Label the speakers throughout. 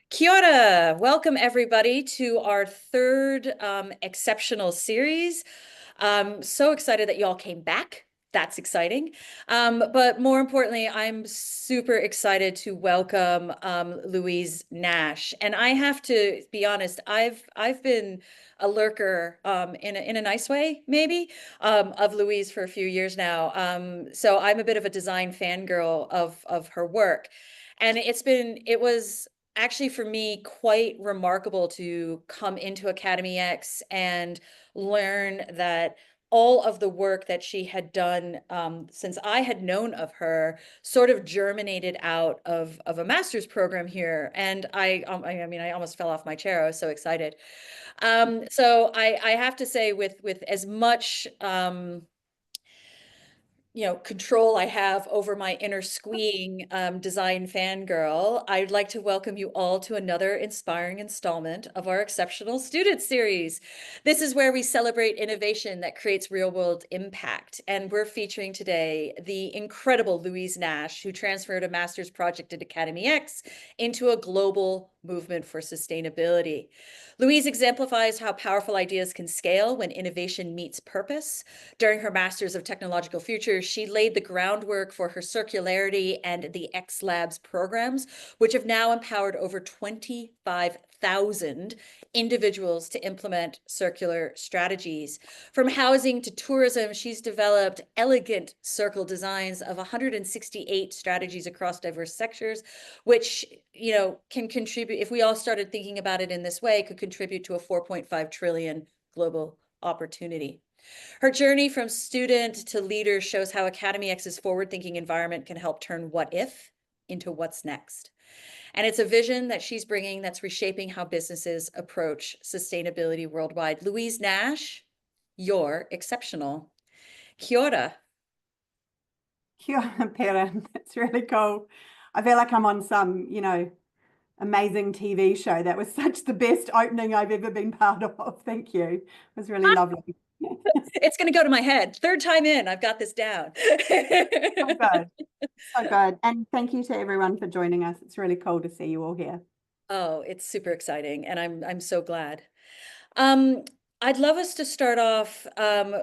Speaker 1: Kia ora. Welcome everybody to our third exceptional series. So excited that you all came back. That's exciting. But more importantly, I'm super excited to welcome Louise Nash. And I have to be honest, I've been a lurker in a nice way, maybe, of Louise for a few years now. So I'm a bit of a design fangirl of her work. And it was actually for me quite remarkable to come into Academy X and learn that all of the work that she had done since I had known of her sort of germinated out of a master's program here. And I mean, I almost fell off my chair. I was so excited. So I have to say with as much control I have over my inner squeeing design fangirl, I'd like to welcome you all to another inspiring installment of our Exceptional Student Series. This is where we celebrate innovation that creates real-world impact. And we're featuring today the incredible Louise Nash, who transferred a master's project at Academy X into a global movement for sustainability. Louise exemplifies how powerful ideas can scale when innovation meets purpose. During her Masters of Technological Futures, she laid the groundwork for her Circularity and the XLabs programs, which have now empowered over 25,000 individuals to implement circular strategies. From housing to tourism, she's developed elegant circle designs of 168 strategies across diverse sectors, which can contribute, if we all started thinking about it in this way, could contribute to a 4.5 trillion global opportunity. Her journey from student to leader shows how Academy X's forward-thinking environment can help turn what if into what's next. And it's a vision that she's bringing that's reshaping how businesses approach sustainability worldwide. Louise Nash, you're exceptional. Kia ora.
Speaker 2: Kia ora, Perrin. It's really cool. I feel like I'm on some, amazing TV show. That was such the best opening I've ever been part of. Thank you. It was really lovely.
Speaker 1: It's going to go to my head. Third time in, I've got this down.
Speaker 2: So good. So good. And thank you to everyone for joining us. It's really cool to see you all here.
Speaker 1: Oh, it's super exciting, and I'm so glad. Um, I'd love us to start off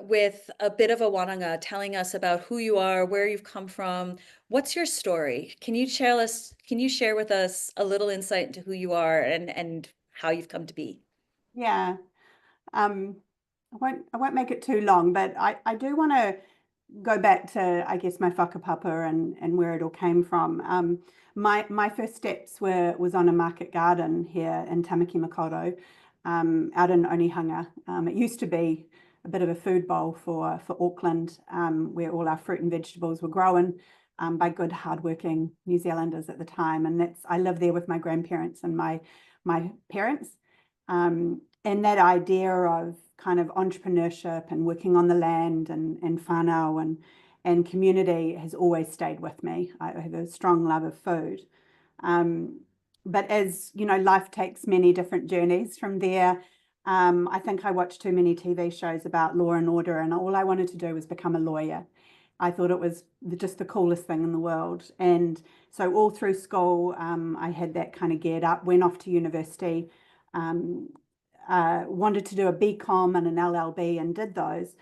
Speaker 1: with a bit of a wananga, telling us about who you are, where you've come from. What's your story? Can you share with us a little insight into who you are and how you've come to be?
Speaker 2: Yeah. Um, I won't make it too long, but I do want to go back to, I guess, my whakapapa and where it all came from. My first steps was on a market garden here in Tamaki Makaurau, out in Onehunga. It used to be a bit of a food bowl for Auckland, where all our fruit and vegetables were grown by good, hardworking New Zealanders at the time. And I lived there with my grandparents and my parents. And that idea of kind of entrepreneurship and working on the land and whānau and community has always stayed with me. I have a strong love of food. But as you know, life takes many different journeys from there. I think I watched too many TV shows about law and order, and all I wanted to do was become a lawyer. I thought it was just the coolest thing in the world. And so all through school, I had that kind of geared up, went off to university, wanted to do a BCom and an LLB and did those.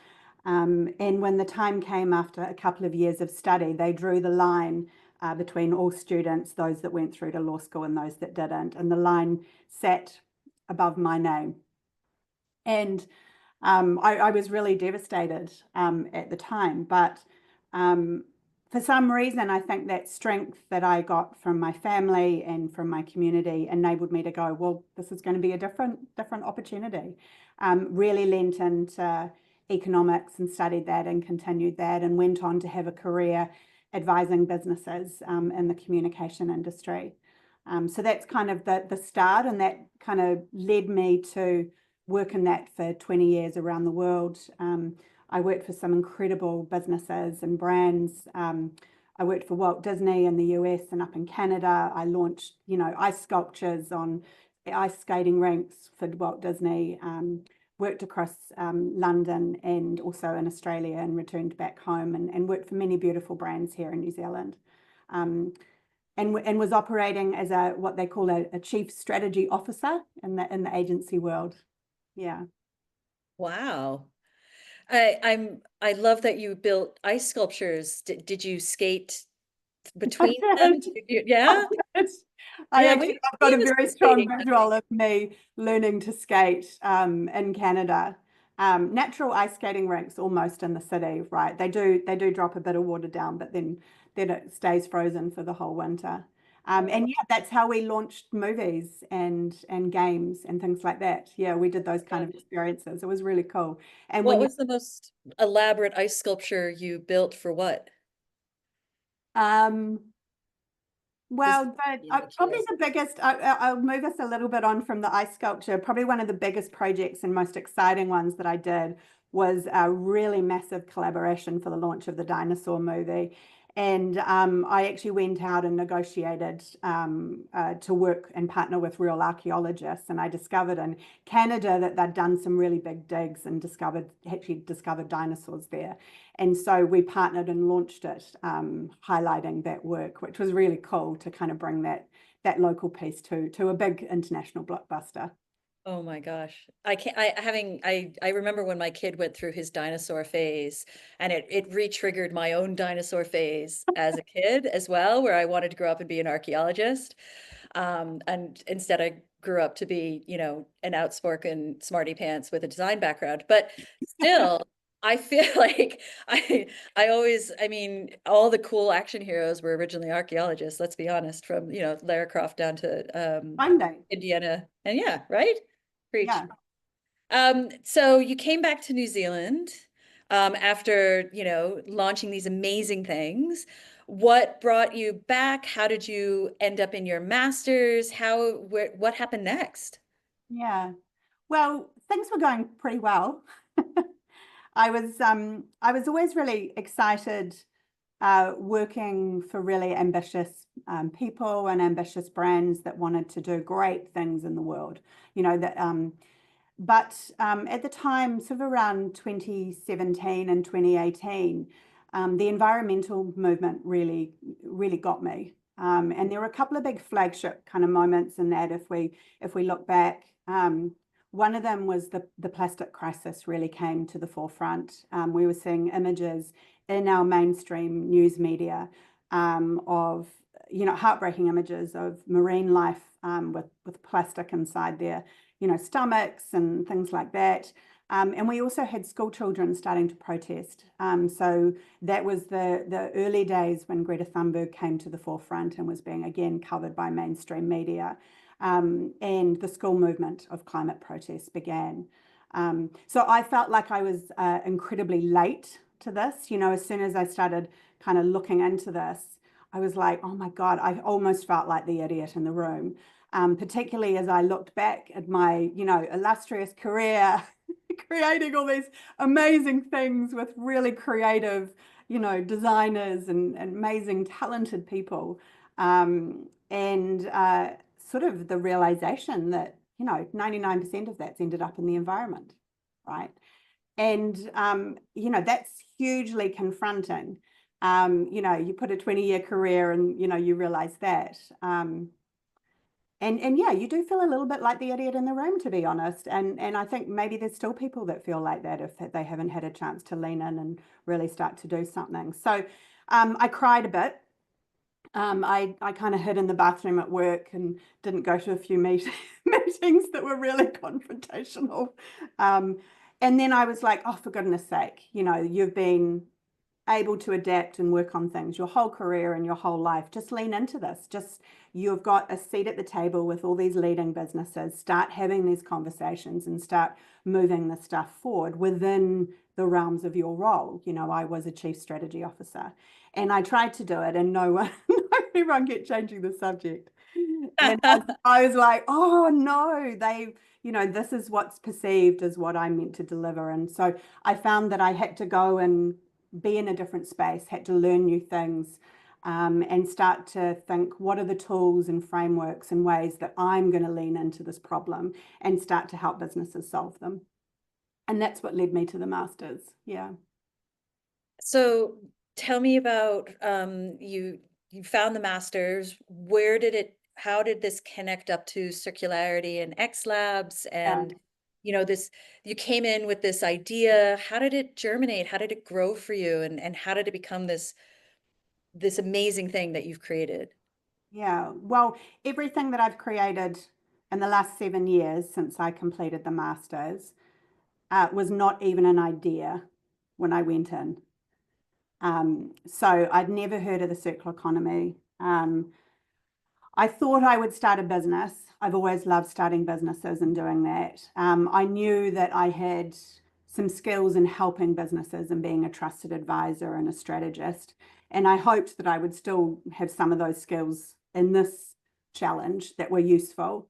Speaker 2: And when the time came after a couple of years of study, they drew the line between all students, those that went through to law school and those that didn't. And the line sat above my name. And I was really devastated at the time. But for some reason, I think that strength that I got from my family and from my community enabled me to go, well, this is going to be a different opportunity. Really lent into economics and studied that and continued that and went on to have a career advising businesses in the communication industry. So that's kind of the start, and that kind of led me to work in that for 20 years around the world. I worked for some incredible businesses and brands. I worked for Walt Disney in the US and up in Canada. I launched, ice sculptures on ice skating rinks for Walt Disney. Worked across London and also in Australia, and returned back home and worked for many beautiful brands here in New Zealand. And and was operating as a what they call a chief strategy officer in the agency world. Yeah.
Speaker 1: Wow. I love that you built ice sculptures. Did you skate
Speaker 2: I
Speaker 1: between them?
Speaker 2: did.
Speaker 1: Yeah? Yeah,
Speaker 2: I've got a
Speaker 1: famous
Speaker 2: very
Speaker 1: for
Speaker 2: strong
Speaker 1: skating, don't we?
Speaker 2: visual of me learning to skate in Canada. Natural ice skating rinks almost in the city, right? They do drop a bit of water down, but then it stays frozen for the whole winter.
Speaker 1: Oh,
Speaker 2: And yeah, that's how we launched movies and games and things like that. Yeah, we did those kind
Speaker 1: yeah.
Speaker 2: of experiences. It was really cool. And
Speaker 1: What
Speaker 2: when you
Speaker 1: was the most elaborate ice sculpture you built for what?
Speaker 2: um
Speaker 1: Just
Speaker 2: Well,
Speaker 1: really
Speaker 2: probably
Speaker 1: curious.
Speaker 2: the biggest, I'll move us a little bit on from the ice sculpture. Probably one of the biggest projects and most exciting ones that I did was a really massive collaboration for the launch of the dinosaur movie. And I actually went out and negotiated to work and partner with real archaeologists. And I discovered in Canada that they'd done some really big digs and actually discovered dinosaurs there. And so we partnered and launched it, highlighting that work, which was really cool to kind of bring that local piece to a big international blockbuster.
Speaker 1: Oh my gosh. I can't I remember when my kid went through his dinosaur phase, and it re-triggered my own dinosaur phase as a kid as well, where I wanted to grow up and be an archaeologist. And instead I grew up to be, an outspoken smarty pants with a design background. But still, I feel like I mean, all the cool action heroes were originally archaeologists, let's be honest, from, Lara Croft down to
Speaker 2: Finding,
Speaker 1: Indiana. And yeah, right? Preach.
Speaker 2: yeah.
Speaker 1: So you came back to New Zealand after, launching these amazing things. What brought you back? How did you end up in your master's? What happened next?
Speaker 2: Yeah. Well, things were going pretty well. I was always really excited working for really ambitious people and ambitious brands that wanted to do great things in the world. You know that But at the time, sort of around 2017 and 2018, the environmental movement really got me. And there were a couple of big flagship kind of moments in that. If we look back, one of them was the plastic crisis really came to the forefront. We were seeing images in our mainstream news media of heartbreaking images of marine life with plastic inside their stomachs and things like that. And we also had school children starting to protest. So that was the early days when Greta Thunberg came to the forefront and was being again covered by mainstream media. And the school movement of climate protests began. So I felt like I was incredibly late to this. As soon as I started kind of looking into this, I was like, oh my God, I almost felt like the idiot in the room. Particularly as I looked back at my, illustrious career, creating all these amazing things with really creative, designers and amazing, talented people. And sort of the realization that, 99% of that's ended up in the environment, right? And, that's hugely confronting. You put a 20-year career and, you realize that. And yeah, you do feel a little bit like the idiot in the room, to be honest. And I think maybe there's still people that feel like that if they haven't had a chance to lean in and really start to do something. So I cried a bit. I kind of hid in the bathroom at work and didn't go to a few meetings that were really confrontational. Um, and then I was like, oh, for goodness sake, you've been able to adapt and work on things your whole career and your whole life. Just lean into this. You've got a seat at the table with all these leading businesses. Start having these conversations and start moving the stuff forward within the realms of your role. I was a chief strategy officer and I tried to do it and everyone kept changing the subject. And I was like, oh no, this is what's perceived as what I'm meant to deliver. And so I found that I had to go and be in a different space, had to learn new things, and start to think, what are the tools and frameworks and ways that I'm going to lean into this problem and start to help businesses solve them. And that's what led me to the master's. Yeah.
Speaker 1: So tell me about you you found the masters. How did this connect up to circularity and XLabs?
Speaker 2: Yeah.
Speaker 1: And, you came in with this idea. How did it germinate? How did it grow for you? And how did it become this amazing thing that you've created?
Speaker 2: Yeah. Well, everything that I've created in the last 7 years since I completed the masters was not even an idea when I went in. So I'd never heard of the circular economy. I thought I would start a business. I've always loved starting businesses and doing that. I knew that I had some skills in helping businesses and being a trusted advisor and a strategist. And I hoped that I would still have some of those skills in this challenge that were useful.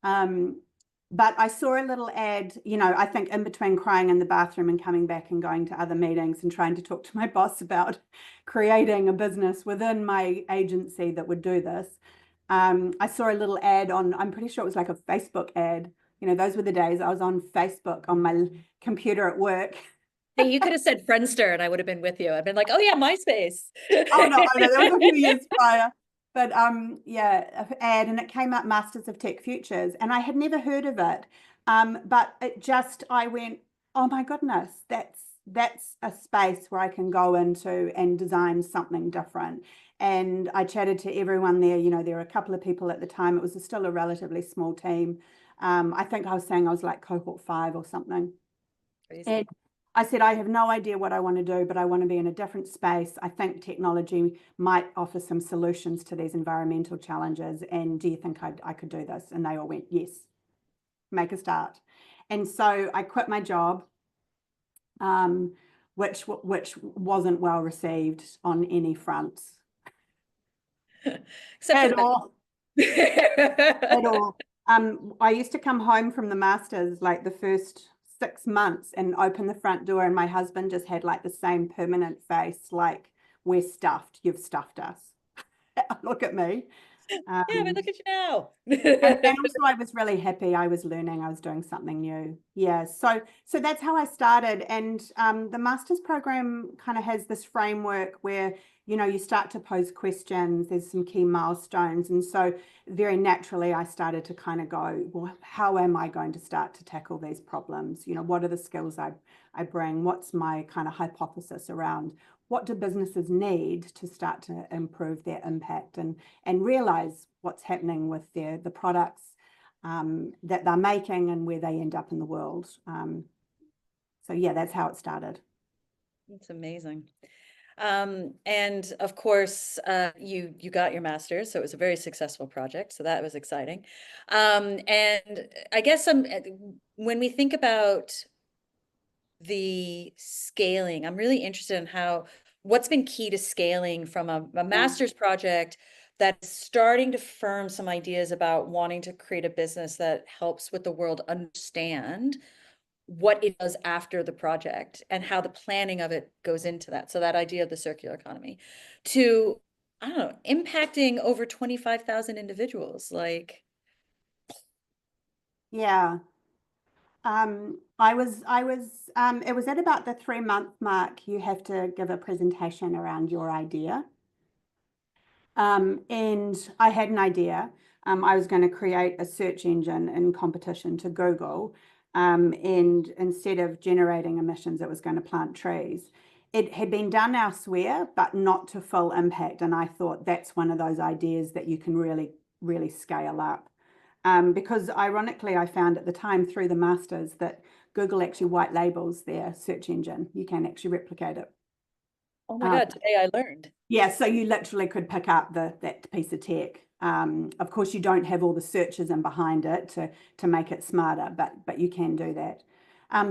Speaker 2: But I saw a little ad, I think in between crying in the bathroom and coming back and going to other meetings and trying to talk to my boss about creating a business within my agency that would do this. I saw a little ad on, I'm pretty sure it was like a Facebook ad. Those were the days I was on Facebook on my computer at work.
Speaker 1: Hey, you could have said Friendster and I would have been with you. I've been like, oh yeah, MySpace.
Speaker 2: Oh no, that was a few years prior. But yeah, ad, and it came up Masters of Tech Futures, and I had never heard of it. But I went, oh my goodness, that's a space where I can go into and design something different. And I chatted to everyone there. There were a couple of people at the time. It was still a relatively small team. I think I was saying I was like cohort 5 or something.
Speaker 1: Crazy.
Speaker 2: And I said, I have no idea what I want to do, but I want to be in a different space. I think technology might offer some solutions to these environmental challenges. And do you think I could do this? And they all went, yes, make a start. And so I quit my job, which wasn't well received on any fronts
Speaker 1: Except for
Speaker 2: at
Speaker 1: the best.
Speaker 2: all. At all. I used to come home from the masters like the first 6 months and open the front door, and my husband just had like the same permanent face, like, we're stuffed, you've stuffed us. Look at me.
Speaker 1: Yeah, but look at you now.
Speaker 2: And also I was really happy. I was learning, I was doing something new. Yeah, so that's how I started. And the master's program kind of has this framework where you start to pose questions. There's some key milestones, and so very naturally I started to kind of go, well, how am I going to start to tackle these problems? What are the skills I bring? What's my kind of hypothesis around what do businesses need to start to improve their impact and realize what's happening with the products that they're making and where they end up in the world. So yeah, that's how it started.
Speaker 1: It's amazing. And of course, you got your master's, so it was a very successful project. So that was exciting. And I guess when we think about the scaling, I'm really interested in what's been key to scaling from a master's project that's starting to firm some ideas about wanting to create a business that helps with the world understand what it does after the project and how the planning of it goes into that. So that idea of the circular economy to, I don't know, impacting over 25,000 individuals. Like,
Speaker 2: Yeah. It was at about the 3-month mark. You have to give a presentation around your idea. And I had an idea. I was going to create a search engine in competition to Google. And instead of generating emissions, it was going to plant trees. It had been done elsewhere, but not to full impact. And I thought that's one of those ideas that you can really, really scale up. Because ironically, I found at the time through the masters that Google actually white labels their search engine. You can actually replicate it.
Speaker 1: oh my God, today I learned.
Speaker 2: Yeah, so you literally could pick up that piece of tech. Of course, you don't have all the searches in behind it to make it smarter, but you can do that.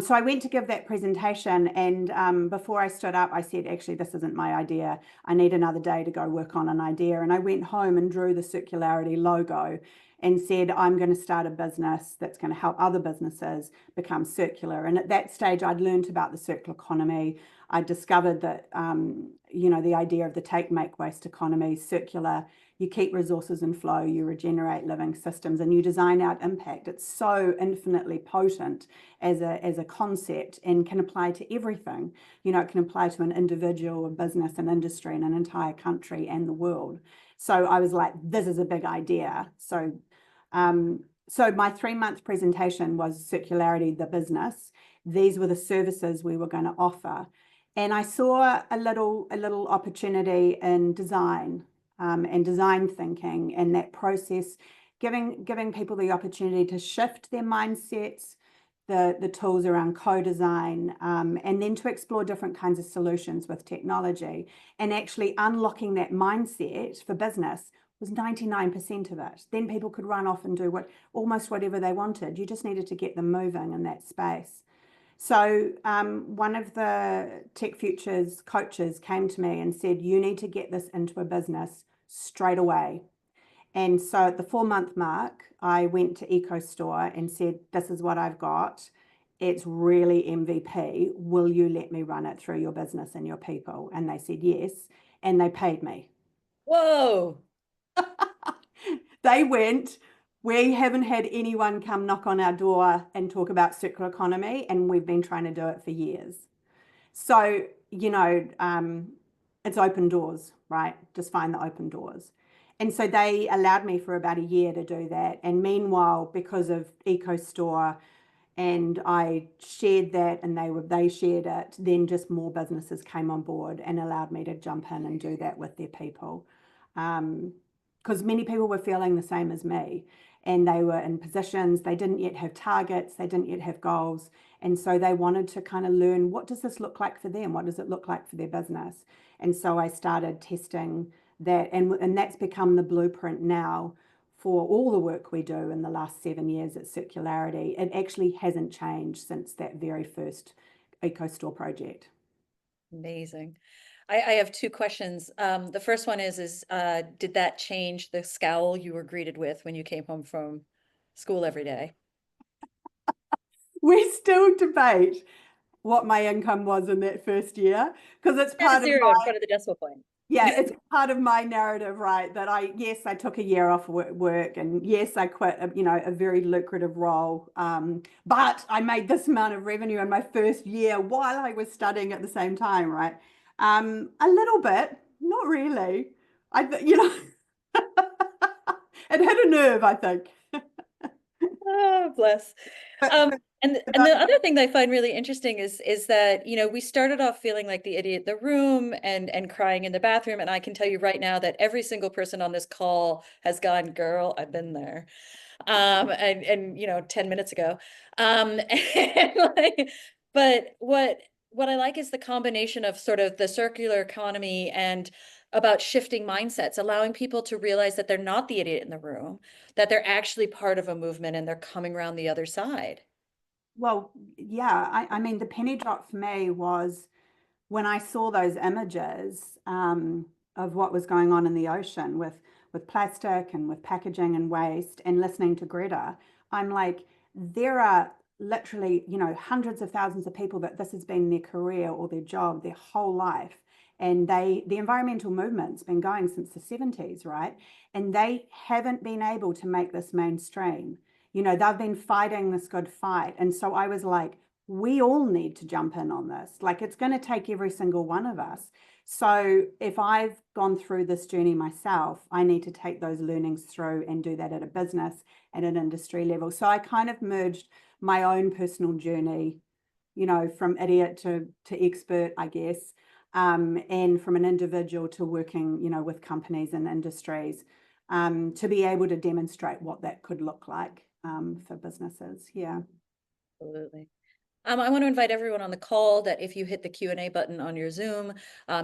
Speaker 2: So I went to give that presentation, and before I stood up, I said, actually, this isn't my idea. I need another day to go work on an idea. And I went home and drew the Circularity logo and said, I'm going to start a business that's going to help other businesses become circular. And at that stage, I'd learned about the circular economy. I discovered that, the idea of the take, make, waste economy, circular you keep resources in flow, you regenerate living systems, and you design out impact. It's so infinitely potent as a concept and can apply to everything. You know, it can apply to an individual, a business, an industry, and an entire country and the world. So I was like, this is a big idea. So my 3-month presentation was Circularity, the business. These were the services we were going to offer. And I saw a little opportunity in design and design thinking, and that process, giving people the opportunity to shift their mindsets, the tools around co-design, and then to explore different kinds of solutions with technology, and actually unlocking that mindset for business was 99% of it. Then people could run off and do almost whatever they wanted. You just needed to get them moving in that space. So one of the Tech Futures coaches came to me and said, you need to get this into a business straight away. And so at the 4-month mark, I went to EcoStore and said, this is what I've got. It's really MVP. Will you let me run it through your business and your people? And they said yes, and they paid me.
Speaker 1: Whoa.
Speaker 2: They went, we haven't had anyone come knock on our door and talk about circular economy, and we've been trying to do it for years. So, you know, it's open doors, right? Just find the open doors. And so they allowed me for about a year to do that. And meanwhile, because of EcoStore, and I shared that and they shared it, then just more businesses came on board and allowed me to jump in and do that with their people. Because many people were feeling the same as me, and they were in positions, they didn't yet have targets, they didn't yet have goals, and so they wanted to kind of learn, what does this look like for them? What does it look like for their business? And so I started testing that, and that's become the blueprint now for all the work we do in the last 7 years at Circularity. It actually hasn't changed since that very first EcoStore project.
Speaker 1: Amazing. I have two questions. The first one is did that change the scowl you were greeted with when you came home from school every day?
Speaker 2: We still debate what my income was in that first year, because it's
Speaker 1: Add a
Speaker 2: part of
Speaker 1: zero in
Speaker 2: my,
Speaker 1: front of the decimal point.
Speaker 2: yeah, it's part of my narrative, right? That yes, I took a year off work, and yes, I quit, a very lucrative role. But I made this amount of revenue in my first year while I was studying at the same time, right? A little bit, not really. It hit a nerve, I think.
Speaker 1: Oh, bless.
Speaker 2: But,
Speaker 1: Um,
Speaker 2: but, but
Speaker 1: and the other thing that I find really interesting is that, we started off feeling like the idiot in the room and crying in the bathroom. And I can tell you right now that every single person on this call has gone, girl, I've been there. And 10 minutes ago. And but what I like is the combination of sort of the circular economy and about shifting mindsets, allowing people to realize that they're not the idiot in the room, that they're actually part of a movement and they're coming around the other side.
Speaker 2: well, yeah, I mean, the penny drop for me was when I saw those images of what was going on in the ocean with plastic and with packaging and waste, and listening to Greta. I'm like, there are literally, hundreds of thousands of people that this has been their career or their job, their whole life. And the environmental movement's been going since the 70s, right? And they haven't been able to make this mainstream. They've been fighting this good fight. And so I was like, we all need to jump in on this. Like, it's going to take every single one of us. So if I've gone through this journey myself, I need to take those learnings through and do that at a business and an industry level. So I kind of merged my own personal journey, from idiot to expert, I guess, and from an individual to working, with companies and industries, to be able to demonstrate what that could look like for businesses. Yeah.
Speaker 1: Absolutely. I want to invite everyone on the call that if you hit the Q&A button on your Zoom,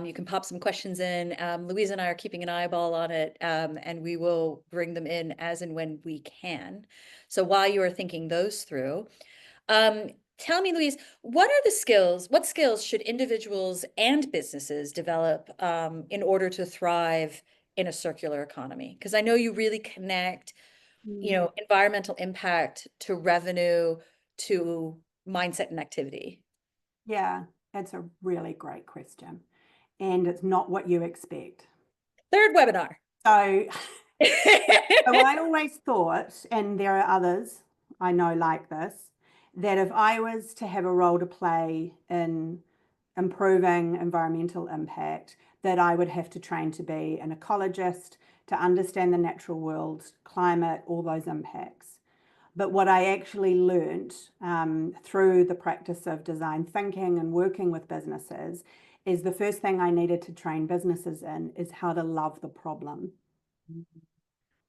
Speaker 1: you can pop some questions in. Louise and I are keeping an eyeball on it, and we will bring them in as and when we can. So while you are thinking those through, tell me, Louise, what skills should individuals and businesses develop in order to thrive in a circular economy? Because I know you really connect, environmental impact to revenue, to mindset and activity.
Speaker 2: Yeah, that's a really great question. And it's not what you expect.
Speaker 1: Third webinar.
Speaker 2: So, so I always thought, and there are others I know like this, that if I was to have a role to play in improving environmental impact, that I would have to train to be an ecologist, to understand the natural world, climate, all those impacts. But what I actually learned through the practice of design thinking and working with businesses is the first thing I needed to train businesses in is how to love the problem.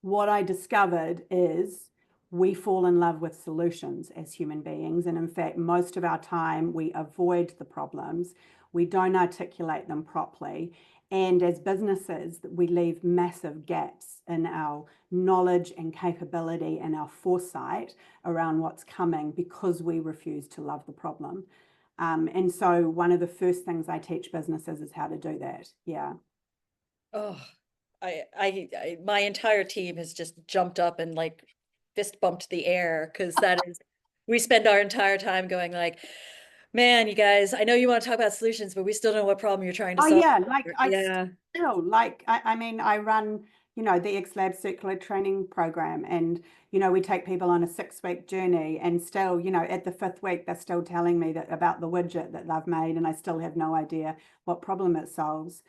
Speaker 2: What I discovered is we fall in love with solutions as human beings. And in fact, most of our time we avoid the problems. We don't articulate them properly. And as businesses, we leave massive gaps in our knowledge and capability and our foresight around what's coming because we refuse to love the problem. And so one of the first things I teach businesses is how to do that. Yeah.
Speaker 1: Oh, my entire team has just jumped up and like fist bumped the air because we spend our entire time going like, man, you guys, I know you want to talk about solutions, but we still don't know what problem you're trying to
Speaker 2: Oh
Speaker 1: solve.
Speaker 2: yeah, like I
Speaker 1: Yeah.
Speaker 2: still like I mean I run, you know, the XLabs circular training program, and you know we take people on a 6-week journey, and still, you know, at the 5th week they're still telling me that about the widget that they've made, and I still have no idea what problem it solves.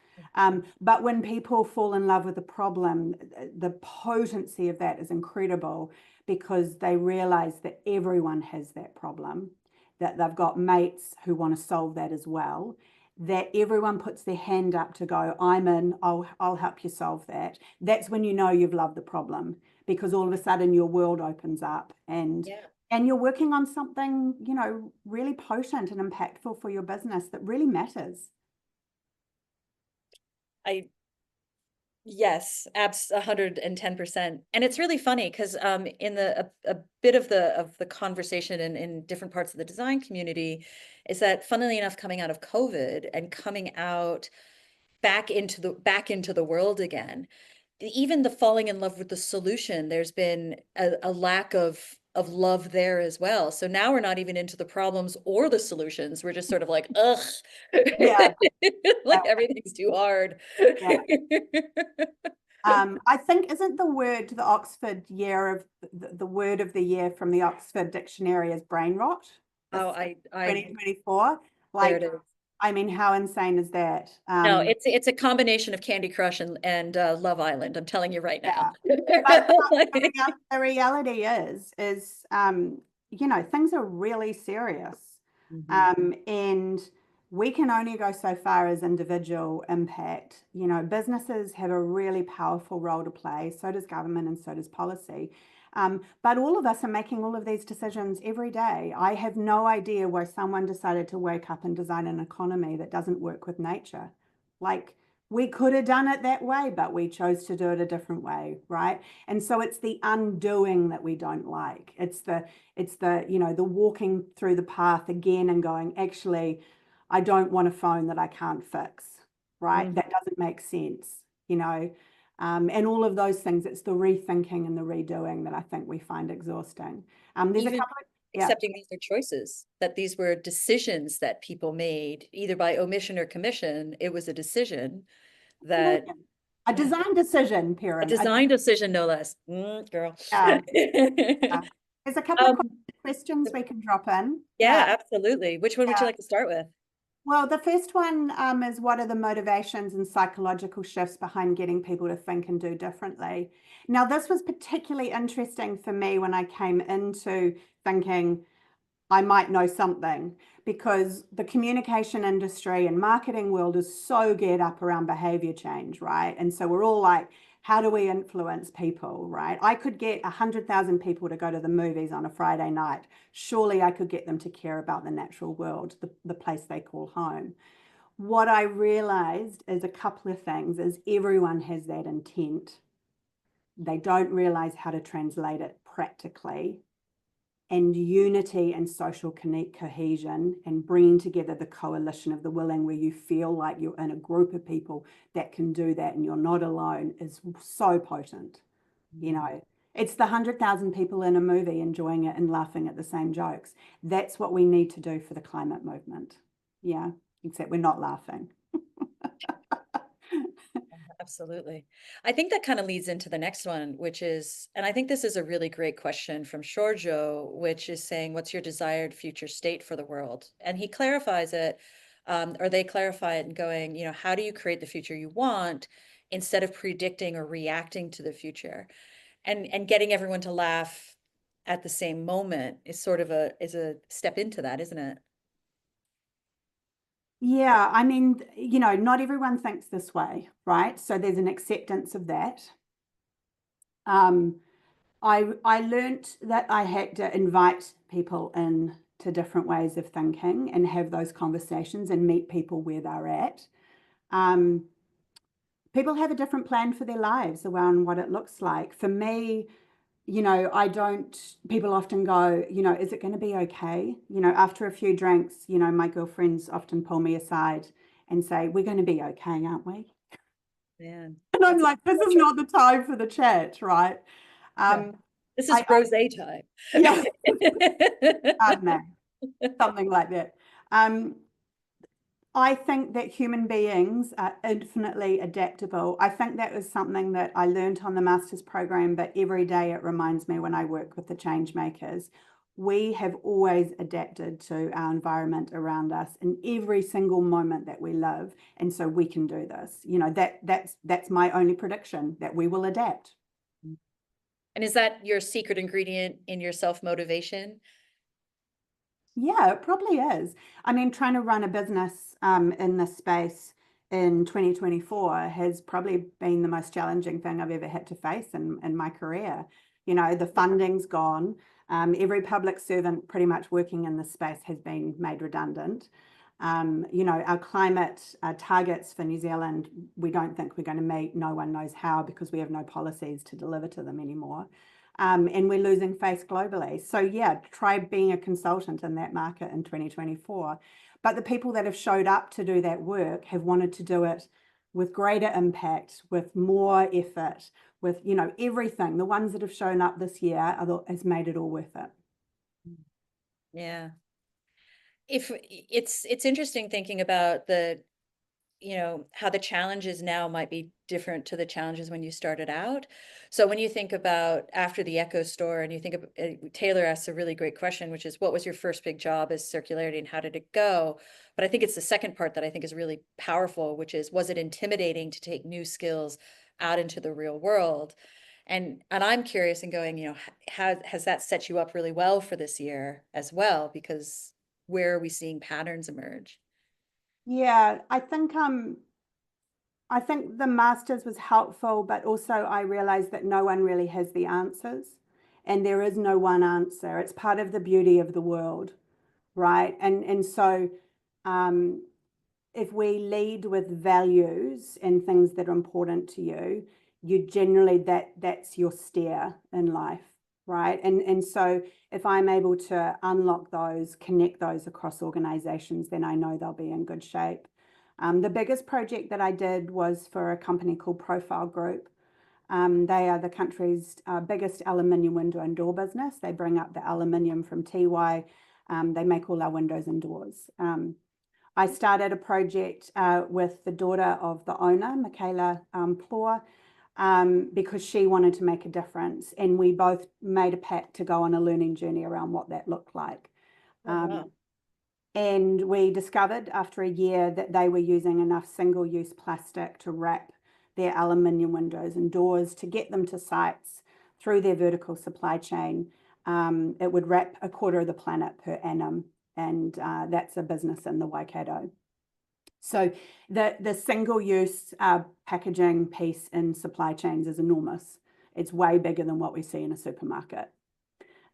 Speaker 2: But when people fall in love with the problem, the potency of that is incredible because they realize that everyone has that problem, that they've got mates who want to solve that as well, that everyone puts their hand up to go, I'm in, I'll help you solve that. That's when you know you've loved the problem, because all of a sudden your world opens up,
Speaker 1: Yeah.
Speaker 2: and you're working on something, you know, really potent and impactful for your business that really matters.
Speaker 1: I Yes, 110%. And it's really funny because in a bit of the conversation in different parts of the design community is that funnily enough, coming out of COVID and coming out back into the world again, even the falling in love with the solution, there's been a lack of love there as well. So now we're not even into the problems or the solutions. We're just sort of like, ugh,
Speaker 2: Yeah,
Speaker 1: like everything's too hard.
Speaker 2: yeah. I think, isn't the word the Oxford year of the word of the year from the Oxford Dictionary is brain rot?
Speaker 1: Oh,
Speaker 2: This
Speaker 1: I
Speaker 2: 2024.
Speaker 1: There it
Speaker 2: Like,
Speaker 1: is.
Speaker 2: I mean, how insane is that?
Speaker 1: No, it's a combination of Candy Crush and Love Island. I'm telling you right now.
Speaker 2: Yeah. But the reality is, you know, things are really serious.
Speaker 1: Mhm.
Speaker 2: And we can only go so far as individual impact. You know, businesses have a really powerful role to play, so does government and so does policy. But all of us are making all of these decisions every day. I have no idea why someone decided to wake up and design an economy that doesn't work with nature. Like, we could have done it that way, but we chose to do it a different way, right? And so it's the undoing that we don't like. It's the, you know, the walking through the path again and going, actually, I don't want a phone that I can't fix, right?
Speaker 1: Mhm.
Speaker 2: That doesn't make sense, you know. And all of those things, it's the rethinking and the redoing that I think we find exhausting. There's a
Speaker 1: Even
Speaker 2: couple of, yeah.
Speaker 1: accepting these are choices, that these were decisions that people made, either by omission or commission. It was a decision that,
Speaker 2: A
Speaker 1: yeah,
Speaker 2: design decision,
Speaker 1: a
Speaker 2: Perrin.
Speaker 1: design decision, no less. Girl.
Speaker 2: Yeah, yeah. There's a couple of
Speaker 1: Um,
Speaker 2: questions we can drop in.
Speaker 1: yeah,
Speaker 2: Yeah.
Speaker 1: absolutely. Which one would you
Speaker 2: Yeah.
Speaker 1: like to start with?
Speaker 2: Well, the first one is what are the motivations and psychological shifts behind getting people to think and do differently? Now, this was particularly interesting for me when I came into thinking I might know something, because the communication industry and marketing world is so geared up around behavior change, right? And so we're all like, how do we influence people, right? I could get 100,000 people to go to the movies on a Friday night. Surely I could get them to care about the natural world, the place they call home. What I realized is a couple of things is everyone has that intent. They don't realize how to translate it practically, and unity and social cohesion and bringing together the coalition of the willing, where you feel like you're in a group of people that can do that and you're not alone, is so potent. You know, it's the 100,000 people in a movie enjoying it and laughing at the same jokes. That's what we need to do for the climate movement. Yeah, except we're not laughing.
Speaker 1: Absolutely. I think that kind of leads into the next one, which is, and I think this is a really great question from Shorjo, which is saying, what's your desired future state for the world? And he clarifies it, or they clarify it and going, how do you create the future you want instead of predicting or reacting to the future? And getting everyone to laugh at the same moment is sort of a step into that, isn't it?
Speaker 2: Yeah, I mean, not everyone thinks this way, right? So there's an acceptance of that. Um, I learnt that I had to invite people in to different ways of thinking and have those conversations and meet people where they're at. Um, People have a different plan for their lives around what it looks like. For me, I don't, people often go, is it going to be okay? After a few drinks, my girlfriends often pull me aside and say, we're going to be okay, aren't we?
Speaker 1: Man,
Speaker 2: And I'm
Speaker 1: that's
Speaker 2: like, this is
Speaker 1: such a,
Speaker 2: not the time for the chat, right?
Speaker 1: no,
Speaker 2: Um,
Speaker 1: this is
Speaker 2: I
Speaker 1: rose time.
Speaker 2: yeah, pardon me, something like that. Um, I think that human beings are infinitely adaptable. I think that was something that I learned on the master's program, but every day it reminds me when I work with the change makers. We have always adapted to our environment around us in every single moment that we live, and so we can do this. That's my only prediction, that we will adapt.
Speaker 1: And is that your secret ingredient in your self-motivation?
Speaker 2: Yeah, it probably is. I mean, trying to run a business in this space in 2024 has probably been the most challenging thing I've ever had to face in my career. The funding's gone. Every public servant pretty much working in this space has been made redundant. Our climate targets for New Zealand, we don't think we're going to meet. No one knows how, because we have no policies to deliver to them anymore. And we're losing face globally. So yeah, try being a consultant in that market in 2024. But the people that have showed up to do that work have wanted to do it with greater impact, with more effort, with everything. The ones that have shown up this year has made it all worth it.
Speaker 1: Yeah. If it's interesting thinking about how the challenges now might be different to the challenges when you started out. So when you think about after the Echo store and you think of Taylor asks a really great question, which is what was your first big job as Circularity and how did it go? But I think it's the second part that I think is really powerful, which is, was it intimidating to take new skills out into the real world? And I'm curious and going, how has that set you up really well for this year as well? Because where are we seeing patterns emerge?
Speaker 2: Yeah, I think the masters was helpful, but also I realized that no one really has the answers, and there is no one answer. It's part of the beauty of the world, right? And so um, if we lead with values and things that are important to you, you generally that's your steer in life, right? And so if I'm able to unlock those, connect those across organizations, then I know they'll be in good shape. The biggest project that I did was for a company called Profile Group. They are the country's biggest aluminium window and door business. They bring up the aluminium from Tiwai. They make all our windows and doors. I started a project with the daughter of the owner, Michaela Plor, because she wanted to make a difference. And we both made a pact to go on a learning journey around what that looked like.
Speaker 1: Oh, wow.
Speaker 2: And we discovered after a year that they were using enough single-use plastic to wrap their aluminium windows and doors to get them to sites through their vertical supply chain. It would wrap a quarter of the planet per annum, and that's a business in the Waikato. So the single-use packaging piece in supply chains is enormous. It's way bigger than what we see in a supermarket.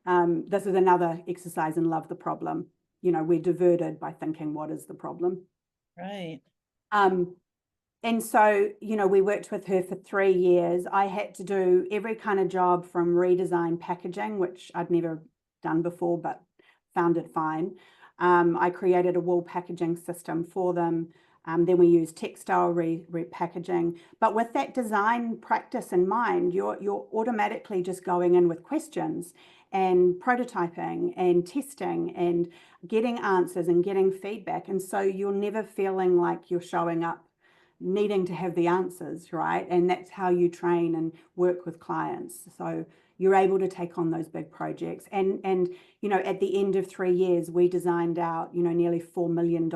Speaker 2: This is another exercise in love the problem. We're diverted by thinking, what is the problem?
Speaker 1: Right.
Speaker 2: Um, and so, we worked with her for 3 years. I had to do every kind of job from redesign packaging, which I'd never done before, but found it fine. I created a wool packaging system for them. Then we used textile repackaging. But with that design practice in mind, you're automatically just going in with questions and prototyping and testing and getting answers and getting feedback. And so you're never feeling like you're showing up needing to have the answers, right? And that's how you train and work with clients. So you're able to take on those big projects. And at the end of 3 years, we designed out, nearly $4 million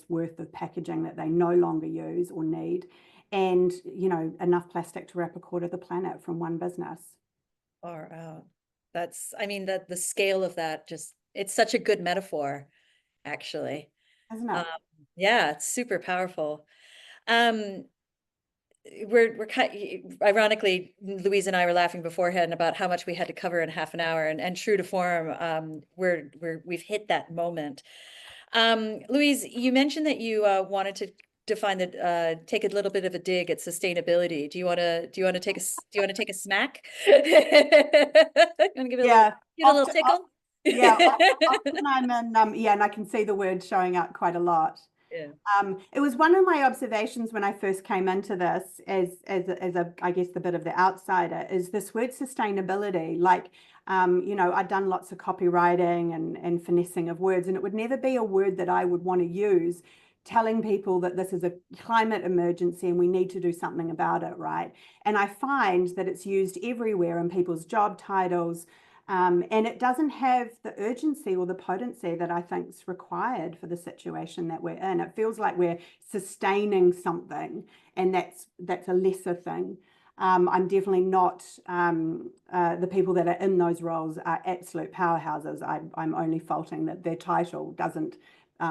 Speaker 2: worth of packaging that they no longer use or need. And, enough plastic to wrap a quarter of the planet from one business.
Speaker 1: Far out. I mean, the scale of that it's such a good metaphor, actually.
Speaker 2: Isn't
Speaker 1: Um,
Speaker 2: it?
Speaker 1: yeah, it's super powerful. Um, we're ironically, Louise and I were laughing beforehand about how much we had to cover in half an hour, and true to form, we've hit that moment. Louise, you mentioned that you wanted to define take a little bit of a dig at sustainability. Do you want to take a smack? You want to
Speaker 2: Yeah,
Speaker 1: give it a little
Speaker 2: often,
Speaker 1: tickle?
Speaker 2: yeah, often I'm in, yeah, and I can see the word showing up quite a lot.
Speaker 1: Yeah.
Speaker 2: It was one of my observations when I first came into this as I guess the bit of the outsider is this word sustainability. Like, I'd done lots of copywriting and finessing of words, and it would never be a word that I would want to use telling people that this is a climate emergency and we need to do something about it, right? And I find that it's used everywhere in people's job titles, and it doesn't have the urgency or the potency that I think is required for the situation that we're in. It feels like we're sustaining something, and that's a lesser thing. I'm definitely not the people that are in those roles are absolute powerhouses. I'm only faulting that their title doesn't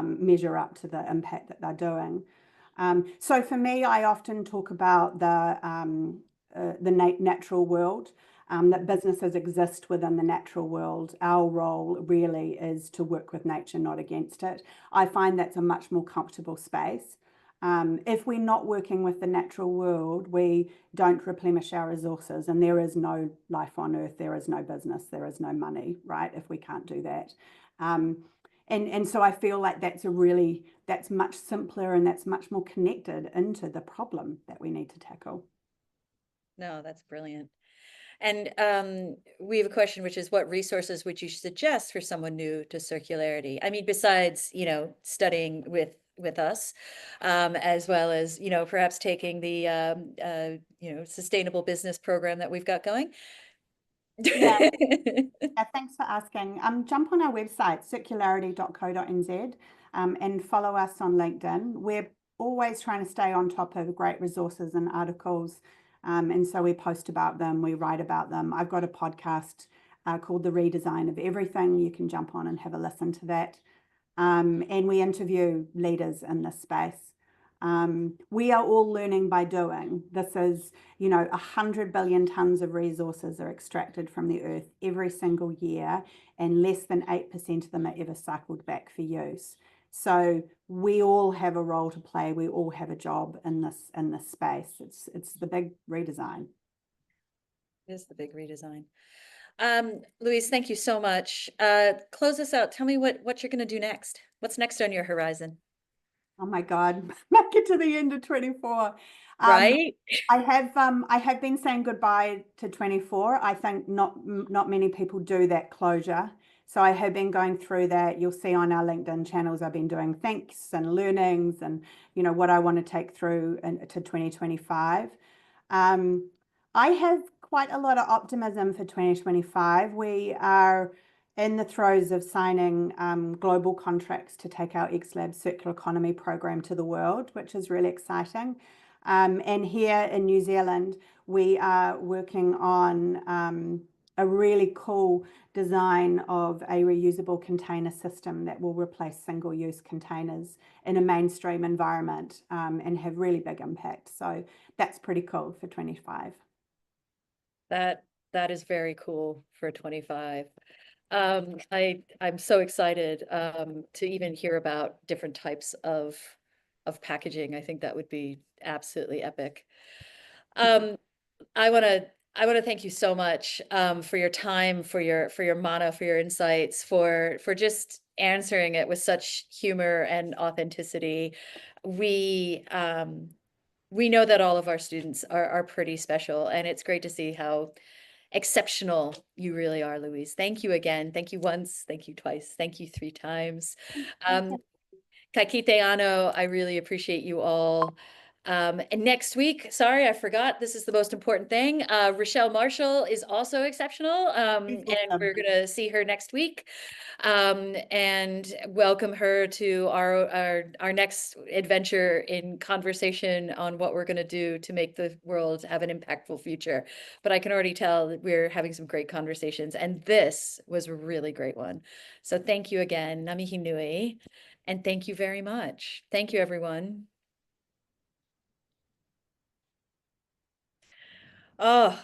Speaker 2: measure up to the impact that they're doing. So for me, I often talk about the natural world, that businesses exist within the natural world. Our role really is to work with nature, not against it. I find that's a much more comfortable space. If we're not working with the natural world, we don't replenish our resources, and there is no life on earth, there is no business, there is no money, right? If we can't do that. And so I feel like that's much simpler and that's much more connected into the problem that we need to tackle.
Speaker 1: No, that's brilliant. And we have a question, which is, what resources would you suggest for someone new to circularity? I mean, besides, studying with us, as well as, perhaps taking the, sustainable business program that we've got going.
Speaker 2: Yeah, yeah, thanks for asking. Jump on our website, circularity.co.nz, and follow us on LinkedIn. We're always trying to stay on top of great resources and articles. And so we post about them, we write about them. I've got a podcast called The Redesign of Everything. You can jump on and have a listen to that. And we interview leaders in this space. We are all learning by doing. This is, 100 billion tons of resources are extracted from the earth every single year, and less than 8% of them are ever cycled back for use. So we all have a role to play. We all have a job in this space. It's the big redesign.
Speaker 1: It is the big redesign. Louise, thank you so much. Close us out. Tell me what you're going to do next. What's next on your horizon?
Speaker 2: Oh my God, make it to the end of 24. Um,
Speaker 1: Right?
Speaker 2: I have been saying goodbye to 24. I think not many people do that closure. So I have been going through that. You'll see on our LinkedIn channels, I've been doing thanks and learnings and what I want to take through to 2025. I have quite a lot of optimism for 2025. We are in the throes of signing global contracts to take our XLabs circular economy program to the world, which is really exciting. And here in New Zealand, we are working on a really cool design of a reusable container system that will replace single-use containers in a mainstream environment, and have really big impact. So that's pretty cool for 25.
Speaker 1: That is very cool for 25. I'm so excited to even hear about different types of packaging. I think that would be absolutely epic. Um, I want to I want to thank you so much for your time, for your mana, for your insights, for just answering it with such humor and authenticity. We we know that all of our students are pretty special, and it's great to see how exceptional you really are, Louise. Thank you again. Thank you once. Thank you twice. Thank you 3 times. Um, Kaikite ano, I really appreciate you all. And next week, sorry, I forgot, this is the most important thing. Rochelle Marshall is also exceptional, and we're going to see her next week. And welcome her to our next adventure in conversation on what we're going to do to make the world have an impactful future. But I can already tell that we're having some great conversations, and this was a really great one. So thank you again, Namihi Nui, and thank you very much. Thank you, everyone. Oh.